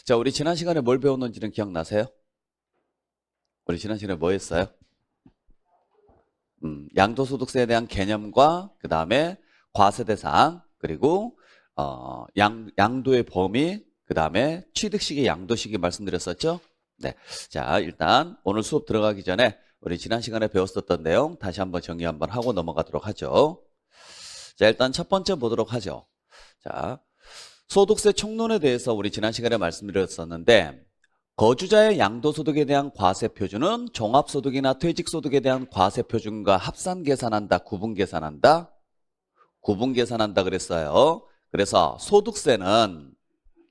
자, 우리 지난 시간에 뭘 배웠는지는 기억나세요? 우리 지난 시간에 뭐 했어요? 양도소득세에 대한 개념과 그 다음에 과세대상 그리고 양도의 범위 그 다음에 취득시기 양도시기 말씀드렸었죠? 네. 자, 일단 오늘 수업 들어가기 전에 우리 지난 시간에 배웠었던 내용 다시 한번 정리 한번 하고 넘어가도록 하죠. 자, 일단 첫 번째 보도록 하죠. 자, 소득세 총론에 대해서 우리 지난 시간에 말씀드렸었는데 거주자의 양도소득에 대한 과세표준은 종합소득이나 퇴직소득에 대한 과세표준과 합산 계산한다, 구분 계산한다? 구분 계산한다 그랬어요. 그래서 소득세는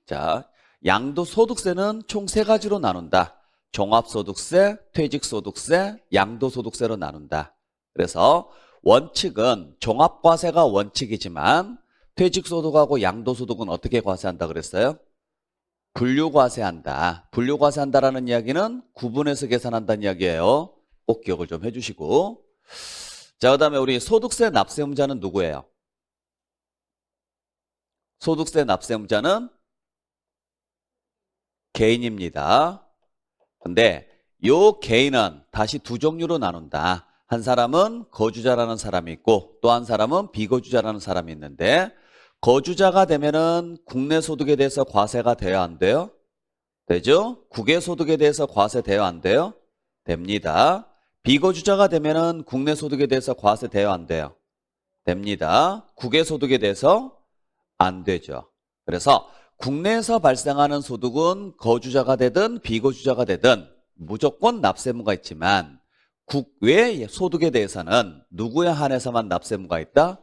자, 양도소득세는 총 세 가지로 나눈다. 종합소득세, 퇴직소득세, 양도소득세로 나눈다. 그래서 원칙은 종합과세가 원칙이지만 퇴직소득하고 양도소득은 어떻게 과세한다 그랬어요? 분류과세한다. 분류과세한다라는 이야기는 구분해서 계산한다는 이야기예요. 꼭 기억을 좀 해주시고. 자, 그 다음에 우리 소득세 납세의무자는 누구예요? 소득세 납세의무자는 개인입니다. 근데 요 개인은 다시 두 종류로 나눈다. 한 사람은 거주자라는 사람이 있고 또 한 사람은 비거주자라는 사람이 있는데 거주자가 되면은 국내 소득에 대해서 과세가 돼야 안 돼요? 되죠? 국외 소득에 대해서 과세 돼야 안 돼요? 됩니다. 비거주자가 되면은 국내 소득에 대해서 과세 돼야 안 돼요? 됩니다. 국외 소득에 대해서 안 되죠. 그래서 국내에서 발생하는 소득은 거주자가 되든 비거주자가 되든 무조건 납세의무가 있지만 국외 소득에 대해서는 누구에 한해서만 납세의무가 있다?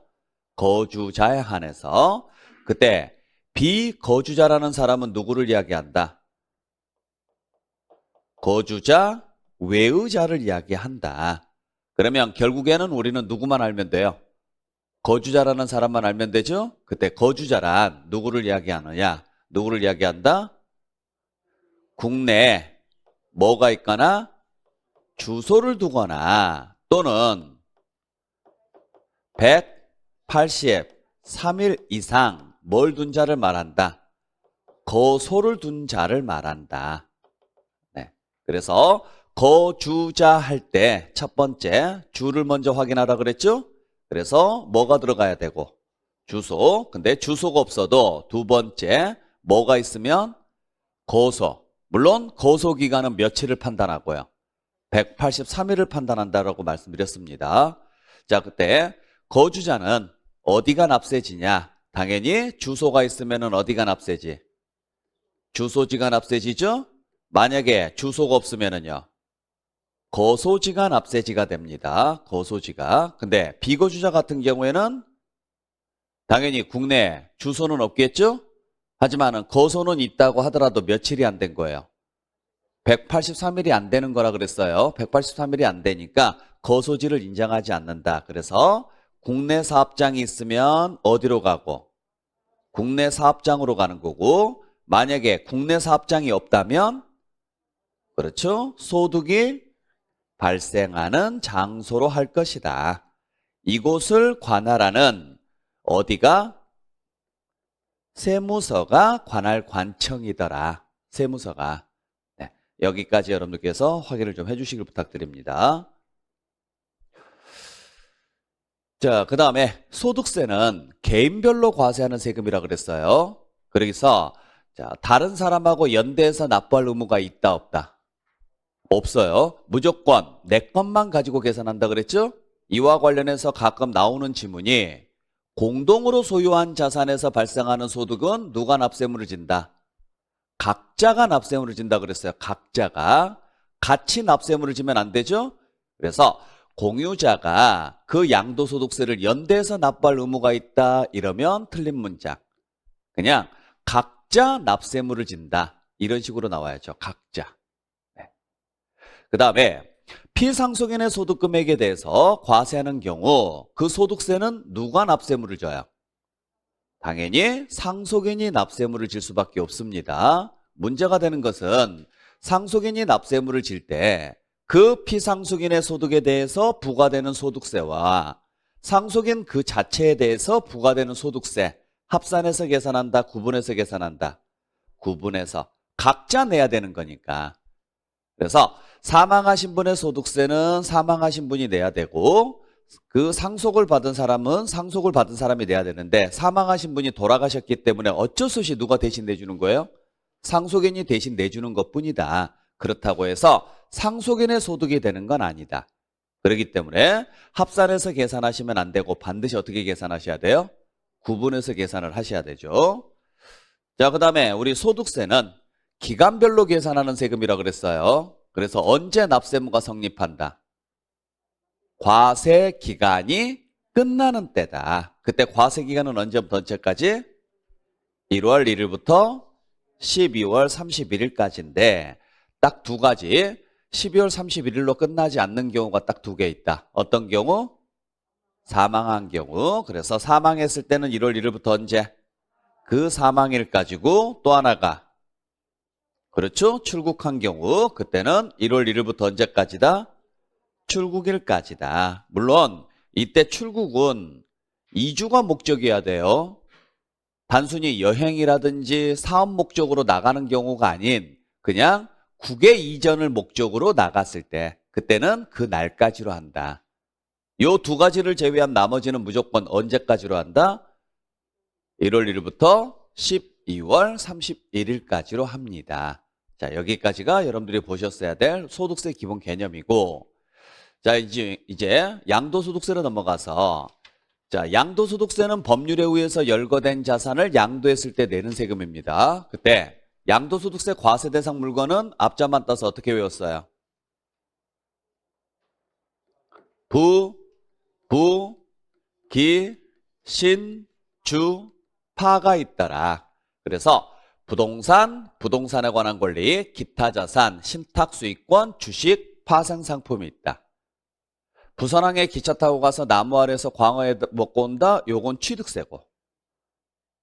거주자에 한해서. 그때 비거주자라는 사람은 누구를 이야기한다? 거주자 외의자를 이야기한다. 그러면 결국에는 우리는 누구만 알면 돼요? 거주자라는 사람만 알면 되죠? 그때 거주자란 누구를 이야기하느냐? 누구를 이야기한다? 국내에 뭐가 있거나 주소를 두거나 또는 183일 이상 뭘 둔 자를 말한다? 거소를 둔 자를 말한다. 네. 그래서 거주자 할 때 첫 번째 주를 먼저 확인하라 그랬죠? 그래서 뭐가 들어가야 되고 주소. 근데 주소가 없어도 두 번째 뭐가 있으면 거소. 물론 거소 기간은 며칠을 판단하고요. 183일을 판단한다라고 말씀드렸습니다. 자, 그때 거주자는 어디가 납세지냐? 당연히 주소가 있으면 어디가 납세지? 주소지가 납세지죠? 만약에 주소가 없으면은요. 거소지가 납세지가 됩니다. 거소지가. 근데 비거주자 같은 경우에는 당연히 국내 주소는 없겠죠? 하지만 거소는 있다고 하더라도 며칠이 안 된 거예요. 183일이 안 되는 거라 그랬어요. 183일이 안 되니까 거소지를 인정하지 않는다. 그래서 국내 사업장이 있으면 어디로 가고? 국내 사업장으로 가는 거고 만약에 국내 사업장이 없다면 그렇죠? 소득이 발생하는 장소로 할 것이다. 이곳을 관할하는 어디가? 세무서가 관할 관청이더라. 세무서가. 네, 여기까지 여러분들께서 확인을 좀 해주시길 부탁드립니다. 자, 그 다음에 소득세는 개인별로 과세하는 세금이라 그랬어요. 그래서 자, 다른 사람하고 연대해서 납부할 의무가 있다 없다? 없어요. 무조건 내 것만 가지고 계산한다 그랬죠? 이와 관련해서 가끔 나오는 지문이 공동으로 소유한 자산에서 발생하는 소득은 누가 납세의무를 진다? 각자가 납세의무를 진다 그랬어요. 각자가. 같이 납세의무를 지면 안 되죠? 그래서 공유자가 그 양도소득세를 연대해서 납부할 의무가 있다 이러면 틀린 문장. 그냥 각자 납세의무를 진다. 이런 식으로 나와야죠. 각자. 네. 그 다음에 피상속인의 소득금액에 대해서 과세하는 경우 그 소득세는 누가 납세의무를 져요? 당연히 상속인이 납세의무를 질 수밖에 없습니다. 문제가 되는 것은 상속인이 납세의무를 질 때 그 피상속인의 소득에 대해서 부과되는 소득세와 상속인 그 자체에 대해서 부과되는 소득세 합산해서 계산한다, 구분해서 계산한다? 구분해서. 각자 내야 되는 거니까. 그래서 사망하신 분의 소득세는 사망하신 분이 내야 되고 그 상속을 받은 사람은 상속을 받은 사람이 내야 되는데 사망하신 분이 돌아가셨기 때문에 어쩔 수 없이 누가 대신 내주는 거예요? 상속인이 대신 내주는 것뿐이다. 그렇다고 해서 상속인의 소득이 되는 건 아니다. 그렇기 때문에 합산해서 계산하시면 안 되고 반드시 어떻게 계산하셔야 돼요? 구분해서 계산을 하셔야 되죠. 자, 그 다음에 우리 소득세는 기간별로 계산하는 세금이라고 그랬어요. 그래서 언제 납세무가 성립한다? 과세 기간이 끝나는 때다. 그때 과세 기간은 언제부터 언제까지? 1월 1일부터 12월 31일까지인데 딱 두 가지. 12월 31일로 끝나지 않는 경우가 딱 두 개 있다. 어떤 경우? 사망한 경우. 그래서 사망했을 때는 1월 1일부터 언제? 그 사망일 가지고 또 하나가 그렇죠? 출국한 경우 그때는 1월 1일부터 언제까지다? 출국일까지다. 물론 이때 출국은 이주가 목적이어야 돼요. 단순히 여행이라든지 사업 목적으로 나가는 경우가 아닌 그냥 국외 이전을 목적으로 나갔을 때 그때는 그 날까지로 한다. 요 두 가지를 제외한 나머지는 무조건 언제까지로 한다? 1월 1일부터 12월 31일까지로 합니다. 자, 여기까지가 여러분들이 보셨어야 될 소득세 기본 개념이고 자, 이제 양도소득세로 넘어가서 자, 양도소득세는 법률에 의해서 열거된 자산을 양도했을 때 내는 세금입니다. 그때 양도소득세 과세 대상 물건은 앞자만 따서 어떻게 외웠어요? 기, 신, 주, 파가 있더라. 그래서 부동산, 부동산에 관한 권리, 기타 자산, 신탁수익권, 주식, 파생상품이 있다. 부산항에 기차 타고 가서 나무 아래에서 광어에 먹고 온다? 요건 취득세고.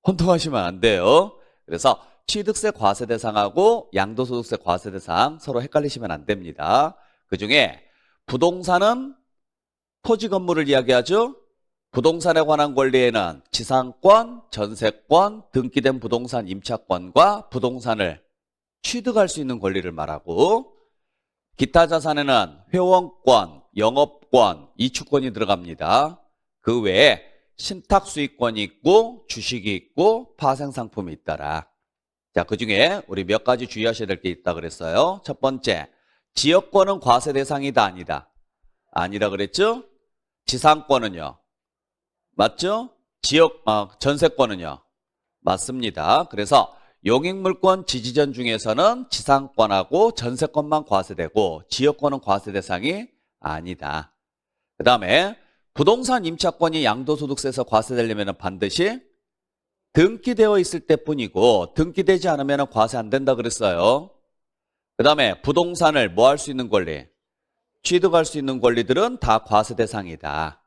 혼동하시면 안 돼요. 그래서 취득세 과세 대상하고 양도소득세 과세 대상 서로 헷갈리시면 안 됩니다. 그중에 부동산은 토지 건물을 이야기하죠. 부동산에 관한 권리에는 지상권, 전세권, 등기된 부동산 임차권과 부동산을 취득할 수 있는 권리를 말하고 기타 자산에는 회원권, 영업권, 이축권이 들어갑니다. 그 외에 신탁수익권이 있고 주식이 있고 파생상품이 있더라. 자, 그중에 우리 몇 가지 주의하셔야 될 게 있다 그랬어요. 첫 번째, 지역권은 과세 대상이다 아니다? 아니라 그랬죠? 지상권은요? 맞죠? 전세권은요? 맞습니다. 그래서 용익물권 지지전 중에서는 지상권하고 전세권만 과세되고 지역권은 과세 대상이 아니다. 그 다음에 부동산 임차권이 양도소득세에서 과세되려면 반드시 등기되어 있을 때뿐이고 등기되지 않으면 과세 안 된다 그랬어요. 그 다음에 부동산을 뭐 할 수 있는 권리? 취득할 수 있는 권리들은 다 과세 대상이다.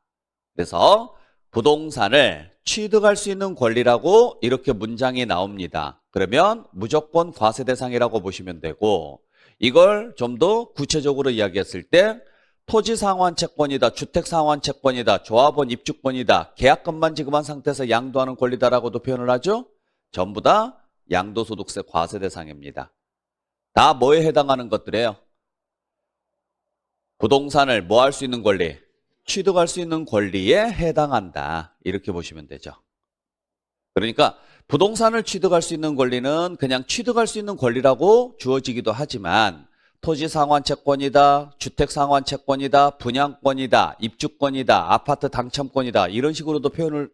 그래서 부동산을 취득할 수 있는 권리라고 이렇게 문장이 나옵니다. 그러면 무조건 과세 대상이라고 보시면 되고 이걸 좀 더 구체적으로 이야기했을 때 토지 상환 채권이다, 주택 상환 채권이다, 조합원 입주권이다, 계약금만 지급한 상태에서 양도하는 권리다라고도 표현을 하죠. 전부 다 양도소득세 과세 대상입니다. 다 뭐에 해당하는 것들이에요? 부동산을 뭐 할 수 있는 권리? 취득할 수 있는 권리에 해당한다. 이렇게 보시면 되죠. 그러니까 부동산을 취득할 수 있는 권리는 그냥 취득할 수 있는 권리라고 주어지기도 하지만 토지 상환 채권이다, 주택 상환 채권이다, 분양권이다, 입주권이다, 아파트 당첨권이다 이런 식으로도 표현을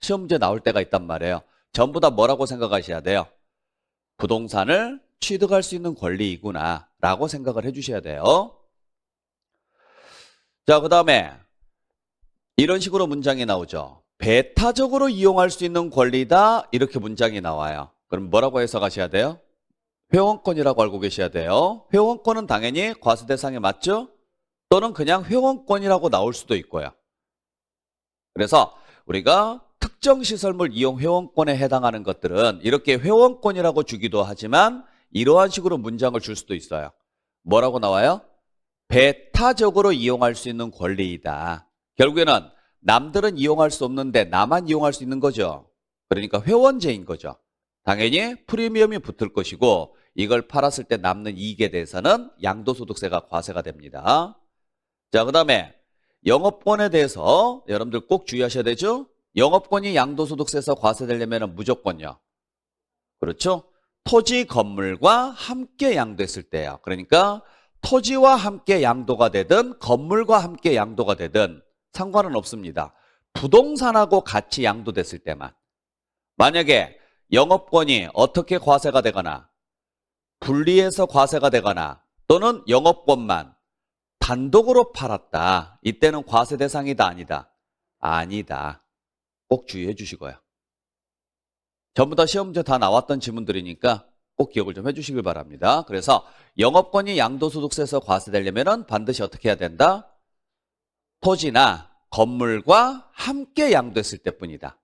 시험 문제 나올 때가 있단 말이에요. 전부 다 뭐라고 생각하셔야 돼요? 부동산을 취득할 수 있는 권리이구나 라고 생각을 해주셔야 돼요. 자, 그 다음에 이런 식으로 문장이 나오죠. 배타적으로 이용할 수 있는 권리다 이렇게 문장이 나와요. 그럼 뭐라고 해석하셔야 돼요? 회원권이라고 알고 계셔야 돼요. 회원권은 당연히 과세 대상에 맞죠? 또는 그냥 회원권이라고 나올 수도 있고요. 그래서 우리가 특정 시설물 이용 회원권에 해당하는 것들은 이렇게 회원권이라고 주기도 하지만 이러한 식으로 문장을 줄 수도 있어요. 뭐라고 나와요? 배타적으로 이용할 수 있는 권리이다. 결국에는 남들은 이용할 수 없는데 나만 이용할 수 있는 거죠. 그러니까 회원제인 거죠. 당연히 프리미엄이 붙을 것이고 이걸 팔았을 때 남는 이익에 대해서는 양도소득세가 과세가 됩니다. 자, 그 다음에 영업권에 대해서 여러분들 꼭 주의하셔야 되죠? 영업권이 양도소득세에서 과세되려면 무조건요. 그렇죠? 토지, 건물과 함께 양도했을 때요. 그러니까 토지와 함께 양도가 되든 건물과 함께 양도가 되든 상관은 없습니다. 부동산하고 같이 양도됐을 때만. 만약에 영업권이 어떻게 과세가 되거나 분리해서 과세가 되거나 또는 영업권만 단독으로 팔았다. 이때는 과세 대상이다, 아니다? 아니다. 꼭 주의해 주시고요. 전부 다 시험 문제 다 나왔던 지문들이니까 꼭 기억을 좀 해주시길 바랍니다. 그래서 영업권이 양도소득세에서 과세되려면 반드시 어떻게 해야 된다? 토지나 건물과 함께 양도했을 때뿐이다.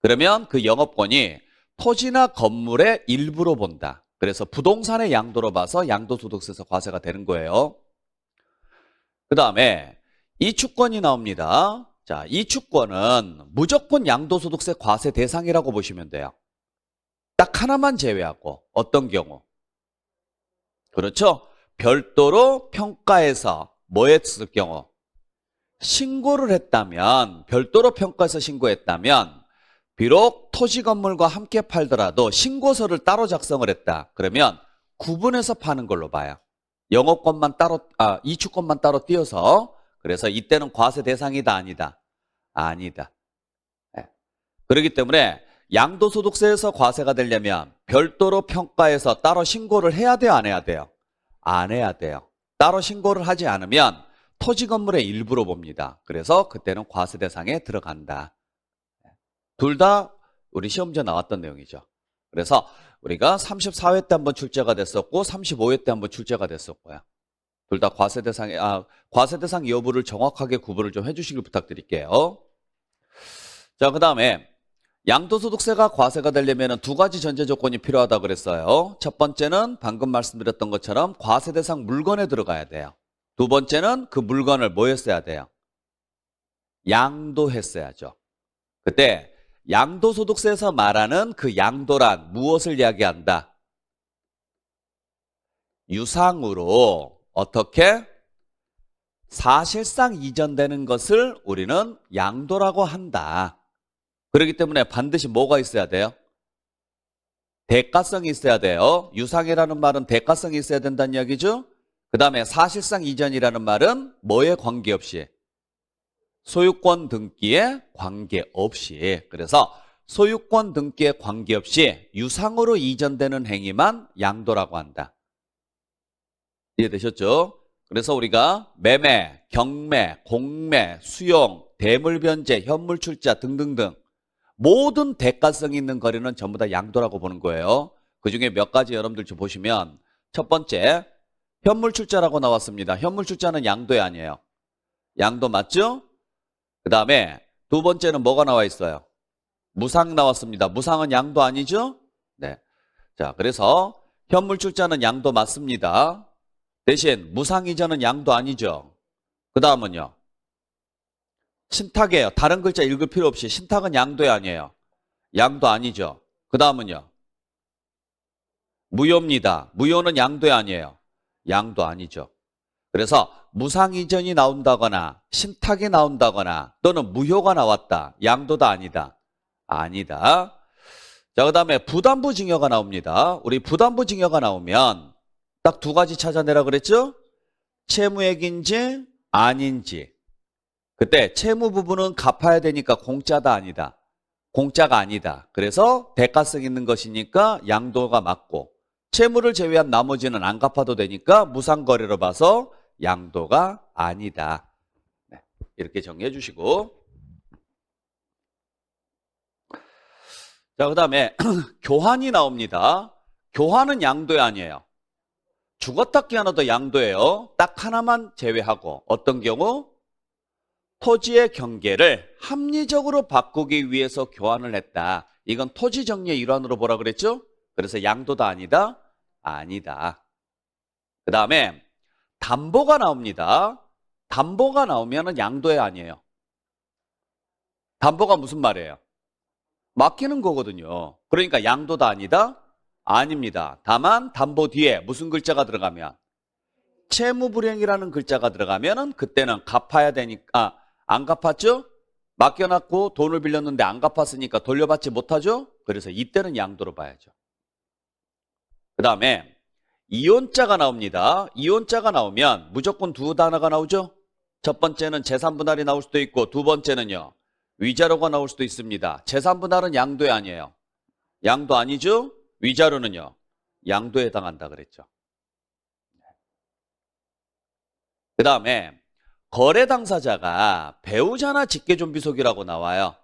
그러면 그 영업권이 토지나 건물의 일부로 본다. 그래서 부동산의 양도로 봐서 양도소득세에서 과세가 되는 거예요. 그 다음에 이축권이 나옵니다. 자, 이축권은 무조건 양도소득세 과세 대상이라고 보시면 돼요. 딱 하나만 제외하고 어떤 경우? 그렇죠? 별도로 평가해서 뭐 했을 경우? 신고를 했다면, 별도로 평가해서 신고했다면 비록 토지 건물과 함께 팔더라도 신고서를 따로 작성을 했다. 그러면 구분해서 파는 걸로 봐요. 영업권만 따로, 이축권만 따로 띄어서. 그래서 이때는 과세 대상이다, 아니다? 아니다. 네. 그렇기 때문에 양도소득세에서 과세가 되려면 별도로 평가해서 따로 신고를 해야 돼요, 안 해야 돼요? 안 해야 돼요. 따로 신고를 하지 않으면 토지 건물의 일부로 봅니다. 그래서 그때는 과세 대상에 들어간다. 둘 다 우리 시험지에 나왔던 내용이죠. 그래서 우리가 34회 때 한번 출제가 됐었고 35회 때 한번 출제가 됐었고요. 둘 다 과세 대상 여부를 정확하게 구분을 좀 해주시길 부탁드릴게요. 자, 그 다음에 양도소득세가 과세가 되려면 두 가지 전제 조건이 필요하다고 그랬어요. 첫 번째는 방금 말씀드렸던 것처럼 과세 대상 물건에 들어가야 돼요. 두 번째는 그 물건을 뭐 했어야 돼요? 양도했어야죠. 그때 양도소득세에서 말하는 그 양도란 무엇을 이야기한다? 유상으로 어떻게? 사실상 이전되는 것을 우리는 양도라고 한다. 그렇기 때문에 반드시 뭐가 있어야 돼요? 대가성이 있어야 돼요. 유상이라는 말은 대가성이 있어야 된다는 이야기죠. 그 다음에 사실상 이전이라는 말은 뭐에 관계없이? 소유권 등기에 관계없이. 그래서 소유권 등기에 관계없이 유상으로 이전되는 행위만 양도라고 한다. 이해되셨죠? 그래서 우리가 매매, 경매, 공매, 수용, 대물변제, 현물출자 등등등 모든 대가성이 있는 거래는 전부 다 양도라고 보는 거예요. 그중에 몇 가지 여러분들 좀 보시면 첫 번째, 현물출자라고 나왔습니다. 현물출자는 양도에 아니에요. 양도 맞죠? 그 다음에 두 번째는 뭐가 나와 있어요? 무상 나왔습니다. 무상은 양도 아니죠? 네. 자, 그래서 현물출자는 양도 맞습니다. 대신 무상이전은 양도 아니죠. 그 다음은요. 신탁이에요. 다른 글자 읽을 필요 없이 신탁은 양도에 아니에요. 양도 아니죠. 그 다음은요. 무효입니다. 무효는 양도에 아니에요. 양도 아니죠. 그래서 무상이전이 나온다거나 신탁이 나온다거나 또는 무효가 나왔다. 양도다 아니다? 아니다. 자, 그 다음에 부담부증여가 나옵니다. 우리 부담부증여가 나오면 딱 두 가지 찾아내라 그랬죠? 채무액인지 아닌지. 그때 채무 부분은 갚아야 되니까 공짜다 아니다? 공짜가 아니다. 그래서 대가성 있는 것이니까 양도가 맞고 채무를 제외한 나머지는 안 갚아도 되니까 무상거래로 봐서 양도가 아니다. 네, 이렇게 정리해 주시고. 자, 그 다음에 교환이 나옵니다. 교환은 양도에 아니에요. 죽었다 깨어나도 양도예요. 딱 하나만 제외하고 어떤 경우? 토지의 경계를 합리적으로 바꾸기 위해서 교환을 했다. 이건 토지 정리의 일환으로 뭐라 그랬죠? 그래서 양도다 아니다? 아니다. 그 다음에 담보가 나옵니다. 담보가 나오면 양도에 아니에요. 담보가 무슨 말이에요? 맡기는 거거든요. 그러니까 양도다 아니다? 아닙니다. 다만 담보 뒤에 무슨 글자가 들어가면 채무불이행이라는 글자가 들어가면은 그때는 갚아야 되니까 안 갚았죠? 맡겨놨고 돈을 빌렸는데 안 갚았으니까 돌려받지 못하죠? 그래서 이때는 양도로 봐야죠. 그 다음에 이혼자가 나옵니다. 이혼자가 나오면 무조건 두 단어가 나오죠? 첫 번째는 재산분할이 나올 수도 있고 두 번째는요. 위자료가 나올 수도 있습니다. 재산분할은 양도에 아니에요. 양도 아니죠? 위자료는요. 양도에 해당한다 그랬죠. 그 다음에 거래 당사자가 배우자나 직계존비속이라고 나와요.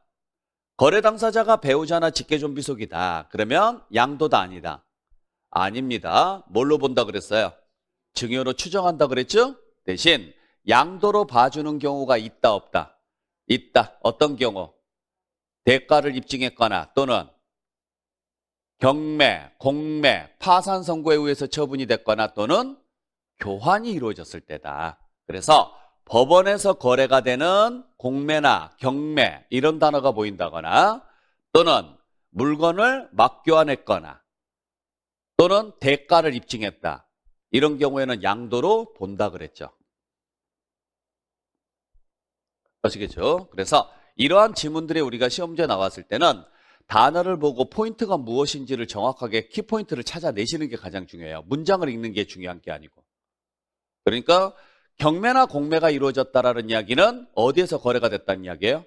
거래 당사자가 배우자나 직계존비속이다. 그러면 양도다 아니다? 아닙니다. 뭘로 본다 그랬어요? 증여로 추정한다 그랬죠? 대신 양도로 봐주는 경우가 있다 없다? 있다. 어떤 경우? 대가를 입증했거나 또는 경매, 공매, 파산 선고에 의해서 처분이 됐거나 또는 교환이 이루어졌을 때다. 그래서 법원에서 거래가 되는 공매나 경매 이런 단어가 보인다거나 또는 물건을 맞교환했거나 또는 대가를 입증했다. 이런 경우에는 양도로 본다 그랬죠. 아시겠죠? 그래서 이러한 지문들이 우리가 시험지에 나왔을 때는 단어를 보고 포인트가 무엇인지를 정확하게 키포인트를 찾아내시는 게 가장 중요해요. 문장을 읽는 게 중요한 게 아니고. 그러니까 경매나 공매가 이루어졌다라는 이야기는 어디에서 거래가 됐다는 이야기예요?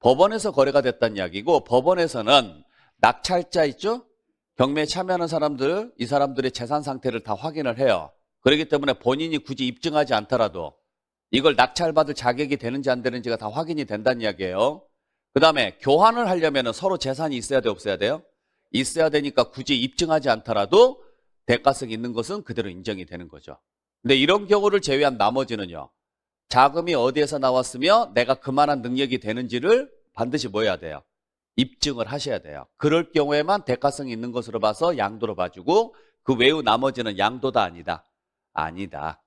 법원에서 거래가 됐다는 이야기고 법원에서는 낙찰자 있죠? 경매에 참여하는 사람들, 이 사람들의 재산 상태를 다 확인을 해요. 그렇기 때문에 본인이 굳이 입증하지 않더라도 이걸 낙찰받을 자격이 되는지 안 되는지가 다 확인이 된다는 이야기예요. 그 다음에 교환을 하려면 서로 재산이 있어야 돼, 없어야 돼요? 있어야 되니까 굳이 입증하지 않더라도 대가성이 있는 것은 그대로 인정이 되는 거죠. 근데 이런 경우를 제외한 나머지는요. 자금이 어디에서 나왔으며 내가 그만한 능력이 되는지를 반드시 뭐 해야 돼요? 입증을 하셔야 돼요. 그럴 경우에만 대가성이 있는 것으로 봐서 양도로 봐주고 그 외의 나머지는 양도다 아니다? 아니다.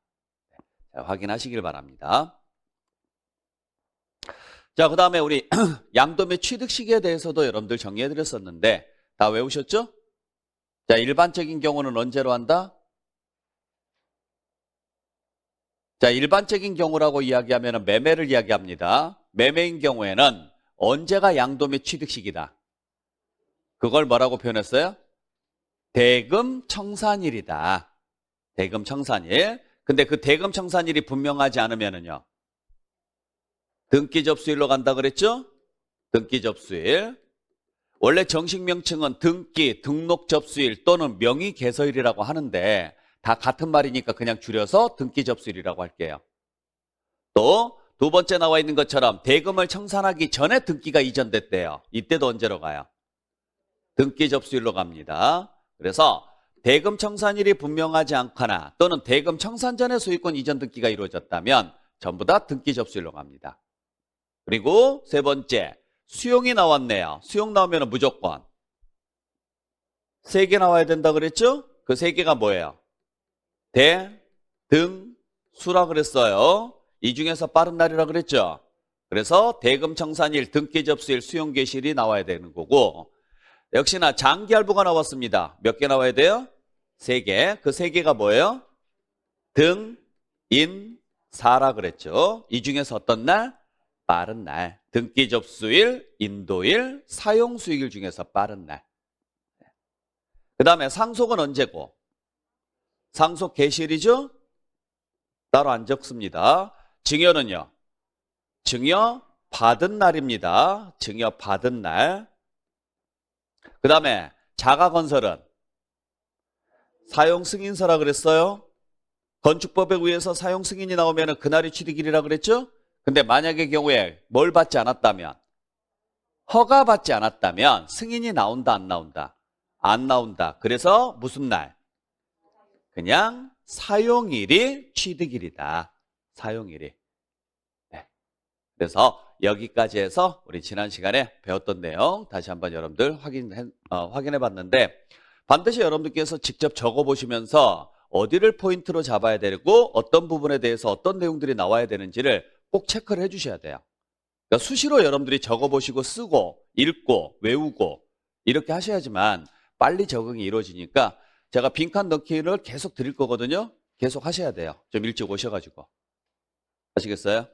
자, 확인하시길 바랍니다. 자, 그 다음에 우리 양도매 취득 시기에 대해서도 여러분들 정리해드렸었는데 다 외우셨죠? 자, 일반적인 경우는 언제로 한다? 자, 일반적인 경우라고 이야기하면 매매를 이야기합니다. 매매인 경우에는 언제가 양도매 취득 시기다? 그걸 뭐라고 표현했어요? 대금 청산일이다. 대금 청산일. 근데 그 대금 청산일이 분명하지 않으면은요. 등기 접수일로 간다 그랬죠? 등기 접수일. 원래 정식 명칭은 등기, 등록 접수일 또는 명의 개서일이라고 하는데 다 같은 말이니까 그냥 줄여서 등기 접수일이라고 할게요. 또 두 번째 나와 있는 것처럼 대금을 청산하기 전에 등기가 이전됐대요. 이때도 언제로 가요? 등기 접수일로 갑니다. 그래서 대금 청산일이 분명하지 않거나 또는 대금 청산 전에 소유권 이전 등기가 이루어졌다면 전부 다 등기 접수일로 갑니다. 그리고 세 번째, 수용이 나왔네요. 수용 나오면 무조건 3개 나와야 된다 그랬죠? 그 3개가 뭐예요? 대, 등, 수라 그랬어요. 이 중에서 빠른 날이라 그랬죠? 그래서 대금 청산일, 등기 접수일, 수용 개시일이 나와야 되는 거고 역시나 장기할부가 나왔습니다. 몇 개 나와야 돼요? 3개. 그 3개가 뭐예요? 등, 인, 사라 그랬죠? 이 중에서 어떤 날? 빠른 날. 등기 접수일, 인도일, 사용 수익일 중에서 빠른 날. 그 다음에 상속은 언제고? 상속 개시일이죠? 따로 안 적습니다. 증여는요? 증여 받은 날입니다. 증여 받은 날. 그 다음에 자가건설은 사용 승인서라 그랬어요. 건축법에 의해서 사용 승인이 나오면 그날이 취득일이라 그랬죠? 근데 만약의 경우에 뭘 받지 않았다면 허가받지 않았다면 승인이 나온다 안 나온다? 안 나온다. 그래서 무슨 날? 그냥 사용일이 취득일이다. 사용일이. 네. 그래서 여기까지 해서 우리 지난 시간에 배웠던 내용 다시 한번 여러분들 확인해 봤는데 반드시 여러분들께서 직접 적어보시면서 어디를 포인트로 잡아야 되고 어떤 부분에 대해서 어떤 내용들이 나와야 되는지를 꼭 체크를 해 주셔야 돼요. 그러니까 수시로 여러분들이 적어보시고 쓰고 읽고 외우고 이렇게 하셔야지만 빨리 적응이 이루어지니까 제가 빈칸 넣기를 계속 드릴 거거든요. 계속 하셔야 돼요. 좀 일찍 오셔가지고. 아시겠어요?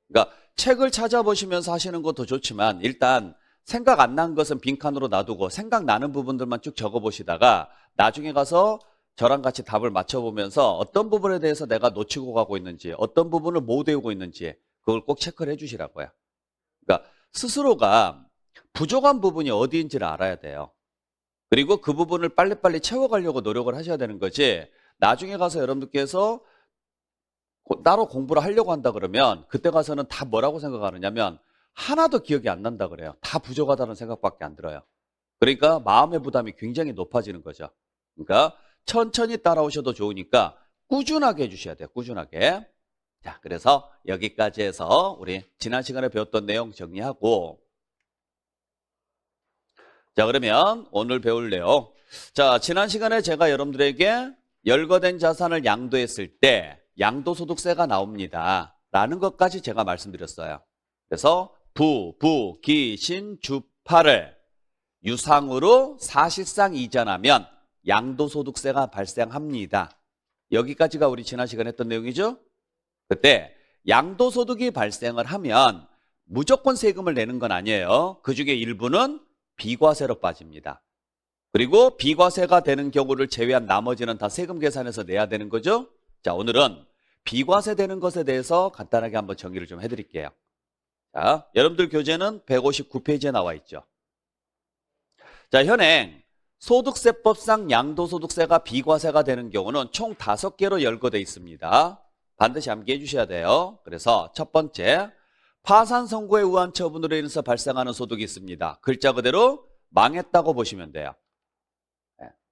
그러니까 책을 찾아보시면서 하시는 것도 좋지만 일단 생각 안 난 것은 빈칸으로 놔두고 생각나는 부분들만 쭉 적어보시다가 나중에 가서 저랑 같이 답을 맞춰보면서 어떤 부분에 대해서 내가 놓치고 가고 있는지 어떤 부분을 못 외우고 있는지 그걸 꼭 체크를 해주시라고요. 그러니까 스스로가 부족한 부분이 어디인지를 알아야 돼요. 그리고 그 부분을 빨리빨리 채워가려고 노력을 하셔야 되는 거지 나중에 가서 여러분들께서 따로 공부를 하려고 한다 그러면 그때 가서는 다 뭐라고 생각하느냐면 하나도 기억이 안 난다 그래요. 다 부족하다는 생각밖에 안 들어요. 그러니까 마음의 부담이 굉장히 높아지는 거죠. 그러니까 천천히 따라오셔도 좋으니까 꾸준하게 해주셔야 돼요. 꾸준하게. 자, 그래서 여기까지 해서 우리 지난 시간에 배웠던 내용 정리하고 자, 그러면 오늘 배울 내용. 자, 지난 시간에 제가 여러분들에게 열거된 자산을 양도했을 때 양도소득세가 나옵니다. 라는 것까지 제가 말씀드렸어요. 그래서 부, 기, 신, 주, 파를 유상으로 사실상 이전하면 양도소득세가 발생합니다. 여기까지가 우리 지난 시간에 했던 내용이죠. 그때 양도소득이 발생을 하면 무조건 세금을 내는 건 아니에요. 그중에 일부는 비과세로 빠집니다. 그리고 비과세가 되는 경우를 제외한 나머지는 다 세금 계산해서 내야 되는 거죠. 자, 오늘은 비과세 되는 것에 대해서 간단하게 한번 정리를 좀 해드릴게요. 자, 여러분들 교재는 159페이지에 나와 있죠. 자, 현행 소득세법상 양도소득세가 비과세가 되는 경우는 총 5개로 열거되어 있습니다. 반드시 암기해 주셔야 돼요. 그래서 첫 번째, 파산 선고에 의한 처분으로 인해서 발생하는 소득이 있습니다. 글자 그대로 망했다고 보시면 돼요.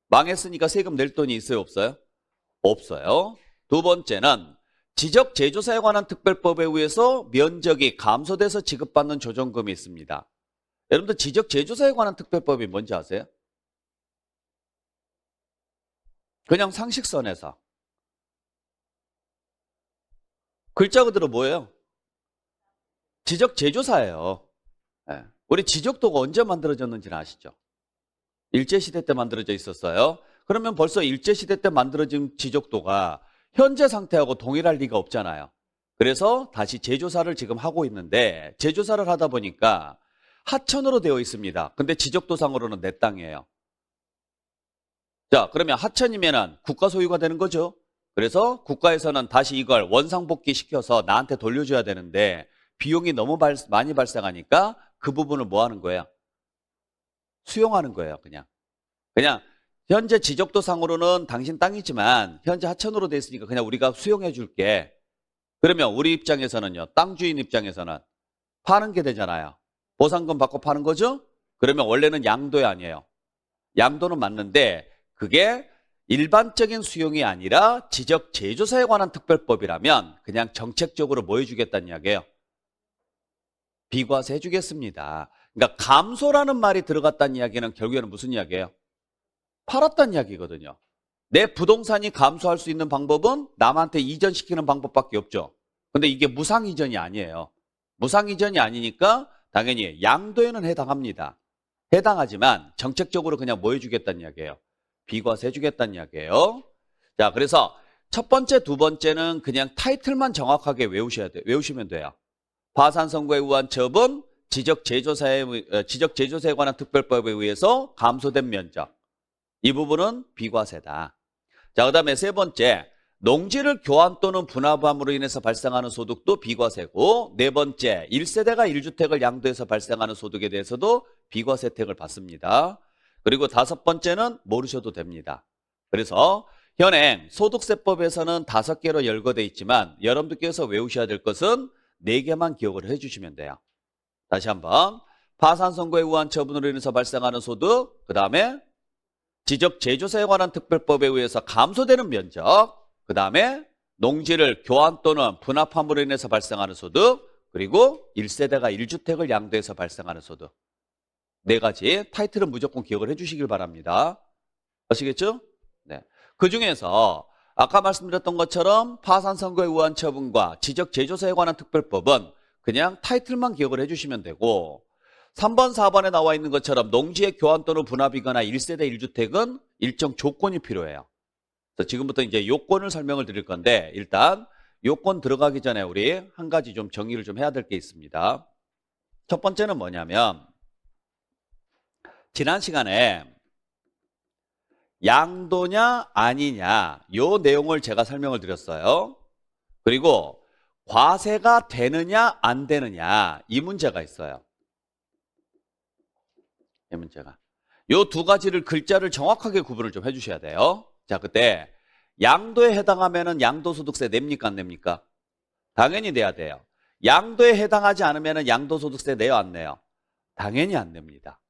망했으니까 세금 낼 돈이 있어요, 없어요? 없어요. 두 번째는 지적 제조사에 관한 특별법에 의해서 면적이 감소돼서 지급받는 조정금이 있습니다. 여러분들 지적 제조사에 관한 특별법이 뭔지 아세요? 그냥 상식선에서. 글자 그대로 뭐예요? 지적 제조사예요. 우리 지적도가 언제 만들어졌는지는 아시죠? 일제시대 때 만들어져 있었어요. 그러면 벌써 일제시대 때 만들어진 지적도가 현재 상태하고 동일할 리가 없잖아요. 그래서 다시 재조사를 지금 하고 있는데 재조사를 하다 보니까 하천으로 되어 있습니다. 근데 지적도상으로는 내 땅이에요. 자, 그러면 하천이면은 국가 소유가 되는 거죠. 그래서 국가에서는 다시 이걸 원상복귀 시켜서 나한테 돌려줘야 되는데 비용이 너무 많이 발생하니까 그 부분을 뭐 하는 거예요? 수용하는 거예요, 그냥. 현재 지적도상으로는 당신 땅이지만 현재 하천으로 돼 있으니까 그냥 우리가 수용해 줄게. 그러면 우리 입장에서는요. 땅 주인 입장에서는 파는 게 되잖아요. 보상금 받고 파는 거죠? 그러면 원래는 양도이 아니에요. 양도는 맞는데 그게 일반적인 수용이 아니라 지적 제조사에 관한 특별법이라면 그냥 정책적으로 뭐 해주겠다는 이야기예요? 비과세 해주겠습니다. 그러니까 감소라는 말이 들어갔다는 이야기는 결국에는 무슨 이야기예요? 팔았다는 이야기거든요. 내 부동산이 감소할 수 있는 방법은 남한테 이전시키는 방법밖에 없죠. 근데 이게 무상이전이 아니에요. 무상이전이 아니니까 당연히 양도에는 해당합니다. 해당하지만 정책적으로 그냥 뭐 해주겠다는 이야기예요? 비과세 해주겠다는 이야기예요. 자, 그래서 첫 번째, 두 번째는 그냥 타이틀만 정확하게 외우시면 돼요. 파산 선고에 의한 처분, 지적 제조사에 관한 특별법에 의해서 감소된 면적. 이 부분은 비과세다. 자, 그 다음에 세 번째, 농지를 교환 또는 분할함으로 인해서 발생하는 소득도 비과세고, 네 번째, 1세대가 1주택을 양도해서 발생하는 소득에 대해서도 비과세 혜택을 받습니다. 그리고 다섯 번째는 모르셔도 됩니다. 그래서 현행 소득세법에서는 5개로 열거되어 있지만 여러분들께서 외우셔야 될 것은 4개만 기억을 해주시면 돼요. 다시 한번, 파산 선고에 의한 처분으로 인해서 발생하는 소득, 그 다음에 지적 제조사에 관한 특별법에 의해서 감소되는 면적, 그 다음에 농지를 교환 또는 분합함으로 인해서 발생하는 소득, 그리고 1세대가 1주택을 양도해서 발생하는 소득. 4가지 타이틀은 무조건 기억을 해주시길 바랍니다. 아시겠죠? 네. 그 중에서 아까 말씀드렸던 것처럼 파산 선고에 의한 처분과 지적 제조사에 관한 특별법은 그냥 타이틀만 기억을 해주시면 되고, 3번, 4번에 나와 있는 것처럼 농지의 교환 또는 분합이거나 1세대 1주택은 일정 조건이 필요해요. 그래서 지금부터 이제 요건을 설명을 드릴 건데 일단 요건 들어가기 전에 우리 한 가지 좀 정리를 좀 해야 될 게 있습니다. 첫 번째는 뭐냐면 지난 시간에 양도냐 아니냐 요 내용을 제가 설명을 드렸어요. 그리고 과세가 되느냐 안 되느냐 이 문제가 있어요. 이 문제가. 요 두 가지를 글자를 정확하게 구분을 좀 해주셔야 돼요. 자, 그때 양도에 해당하면은 양도소득세 냅니까 안 냅니까? 당연히 내야 돼요. 양도에 해당하지 않으면은 양도소득세 내요 안 내요? 당연히 안 냅니다.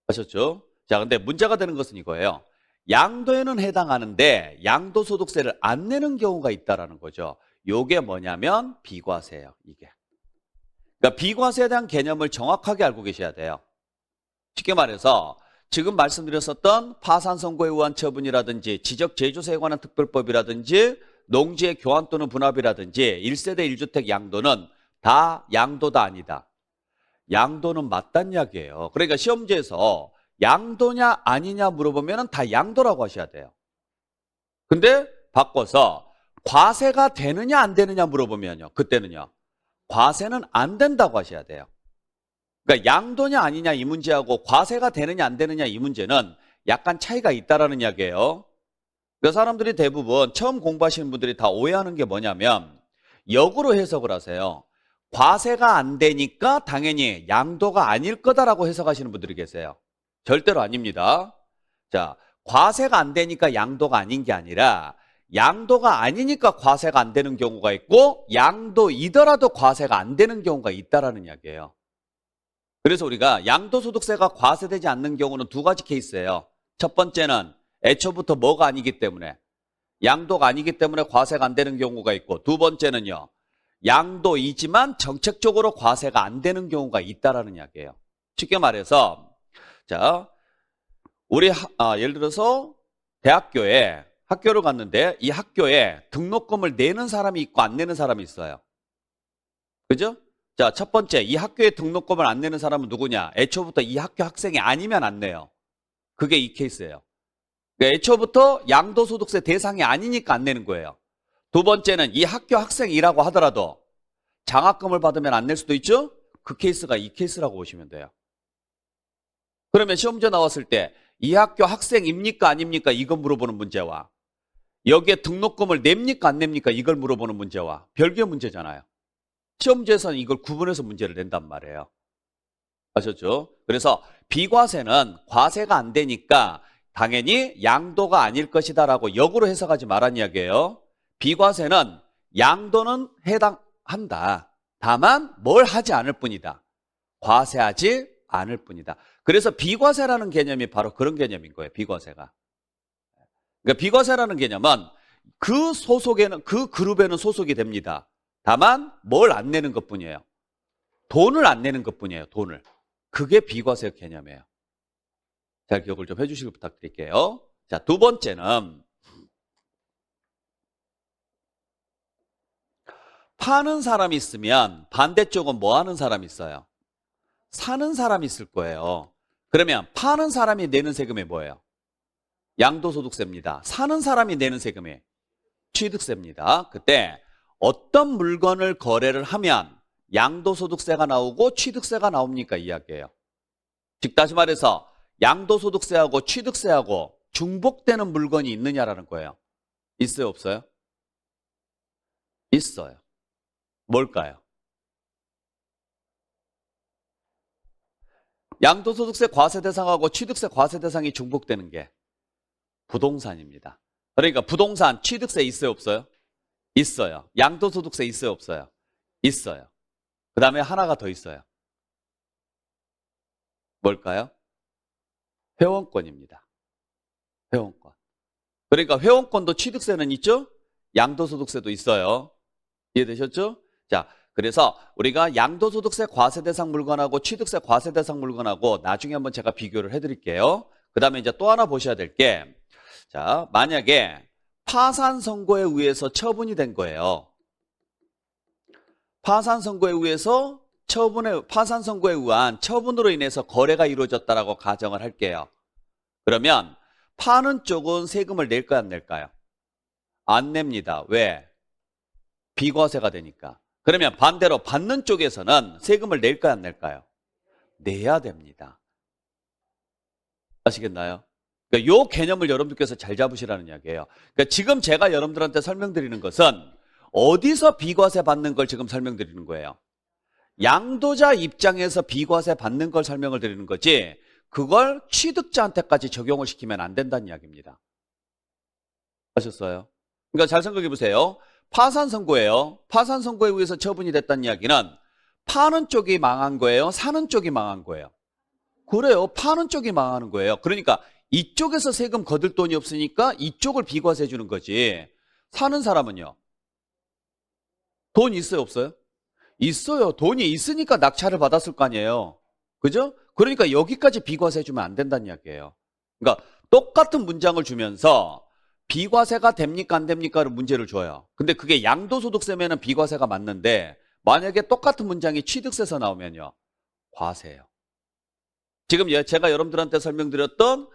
아셨죠? 자, 근데 문제가 되는 것은 이거예요. 양도에는 해당하는데 양도소득세를 안 내는 경우가 있다라는 거죠. 요게 뭐냐면 비과세예요, 이게. 그러니까 비과세에 대한 개념을 정확하게 알고 계셔야 돼요. 쉽게 말해서 지금 말씀드렸었던 파산선고에 의한 처분이라든지 지적재조세에 관한 특별법이라든지 농지의 교환 또는 분합이라든지 1세대 1주택 양도는 다 양도다 아니다. 양도는 맞단 이야기예요. 그러니까 시험지에서 양도냐 아니냐 물어보면 다 양도라고 하셔야 돼요. 근데 바꿔서 과세가 되느냐 안 되느냐 물어보면요. 그때는요. 과세는 안 된다고 하셔야 돼요. 그러니까 양도냐 아니냐 이 문제하고 과세가 되느냐 안 되느냐 이 문제는 약간 차이가 있다라는 이야기예요. 그러니까 사람들이 대부분 처음 공부하시는 분들이 다 오해하는 게 뭐냐면 역으로 해석을 하세요. 과세가 안 되니까 당연히 양도가 아닐 거다라고 해석하시는 분들이 계세요. 절대로 아닙니다. 자, 과세가 안 되니까 양도가 아닌 게 아니라 양도가 아니니까 과세가 안 되는 경우가 있고 양도이더라도 과세가 안 되는 경우가 있다라는 이야기예요. 그래서 우리가 양도소득세가 과세되지 않는 경우는 두 가지 케이스예요. 첫 번째는 애초부터 뭐가 아니기 때문에 양도가 아니기 때문에 과세가 안 되는 경우가 있고 두 번째는요. 양도이지만 정책적으로 과세가 안 되는 경우가 있다라는 이야기예요. 쉽게 말해서 자, 우리 예를 들어서 대학교에 학교를 갔는데 이 학교에 등록금을 내는 사람이 있고 안 내는 사람이 있어요. 그죠? 자, 첫 번째, 이 학교에 등록금을 안 내는 사람은 누구냐? 애초부터 이 학교 학생이 아니면 안 내요. 그게 이 케이스예요. 그러니까 애초부터 양도소득세 대상이 아니니까 안 내는 거예요. 두 번째는 이 학교 학생이라고 하더라도 장학금을 받으면 안 낼 수도 있죠? 그 케이스가 이 케이스라고 보시면 돼요. 그러면 시험 문제 나왔을 때 이 학교 학생입니까 아닙니까? 이걸 물어보는 문제와 여기에 등록금을 냅니까 안 냅니까? 이걸 물어보는 문제와 별개의 문제잖아요. 시험 문제에서는 이걸 구분해서 문제를 낸단 말이에요. 아셨죠? 그래서 비과세는 과세가 안 되니까 당연히 양도가 아닐 것이다라고 역으로 해석하지 말란 이야기예요. 비과세는 양도는 해당한다. 다만 뭘 하지 않을 뿐이다. 과세하지 않을 뿐이다. 그래서 비과세라는 개념이 바로 그런 개념인 거예요. 비과세가. 그러니까 비과세라는 개념은 그 소속에는 그 그룹에는 소속이 됩니다. 다만 뭘 안 내는 것뿐이에요. 돈을 안 내는 것뿐이에요. 돈을. 그게 비과세 개념이에요. 잘 기억을 좀 해주시길 부탁드릴게요. 자, 두 번째는 파는 사람이 있으면 반대쪽은 뭐 하는 사람이 있어요? 사는 사람이 있을 거예요. 그러면 파는 사람이 내는 세금이 뭐예요? 양도소득세입니다. 사는 사람이 내는 세금이 취득세입니다. 그때 어떤 물건을 거래를 하면 양도소득세가 나오고 취득세가 나옵니까? 이야기예요. 즉 다시 말해서 양도소득세하고 취득세하고 중복되는 물건이 있느냐라는 거예요. 있어요? 없어요? 있어요. 뭘까요? 양도소득세 과세 대상하고 취득세 과세 대상이 중복되는 게 부동산입니다. 그러니까 부동산 취득세 있어요? 없어요? 있어요. 양도소득세 있어요? 없어요? 있어요. 그 다음에 하나가 더 있어요. 뭘까요? 회원권입니다. 회원권. 그러니까 회원권도 취득세는 있죠? 양도소득세도 있어요. 이해되셨죠? 자, 그래서 우리가 양도소득세 과세대상 물건하고 취득세 과세대상 물건하고 나중에 한번 제가 비교를 해드릴게요. 그 다음에 이제 또 하나 보셔야 될 게, 자, 만약에 파산 선고에 의해서 처분이 된 거예요. 파산 선고에 의해서 파산 선고에 의한 처분으로 인해서 거래가 이루어졌다라고 가정을 할게요. 그러면 파는 쪽은 세금을 낼까요, 안 낼까요? 안 냅니다. 왜? 비과세가 되니까. 그러면 반대로 받는 쪽에서는 세금을 낼까요, 안 낼까요? 내야 됩니다. 아시겠나요? 그러니까 요 개념을 여러분들께서 잘 잡으시라는 이야기예요. 그러니까 지금 제가 여러분들한테 설명드리는 것은 어디서 비과세 받는 걸 지금 설명드리는 거예요. 양도자 입장에서 비과세 받는 걸 설명을 드리는 거지 그걸 취득자한테까지 적용을 시키면 안 된다는 이야기입니다. 아셨어요? 그러니까 잘 생각해 보세요. 파산 선고예요. 파산 선고에 의해서 처분이 됐다는 이야기는 파는 쪽이 망한 거예요? 사는 쪽이 망한 거예요? 그래요. 파는 쪽이 망하는 거예요. 그러니까 이쪽에서 세금 거둘 돈이 없으니까 이쪽을 비과세 주는 거지. 사는 사람은요? 돈 있어요, 없어요? 있어요. 돈이 있으니까 낙찰을 받았을 거 아니에요. 그죠? 그러니까 여기까지 비과세 주면 안 된다는 이야기예요. 그러니까 똑같은 문장을 주면서 비과세가 됩니까 안 됩니까를 문제를 줘요. 근데 그게 양도소득세면은 비과세가 맞는데 만약에 똑같은 문장이 취득세에서 나오면요. 과세예요. 지금 제가 여러분들한테 설명드렸던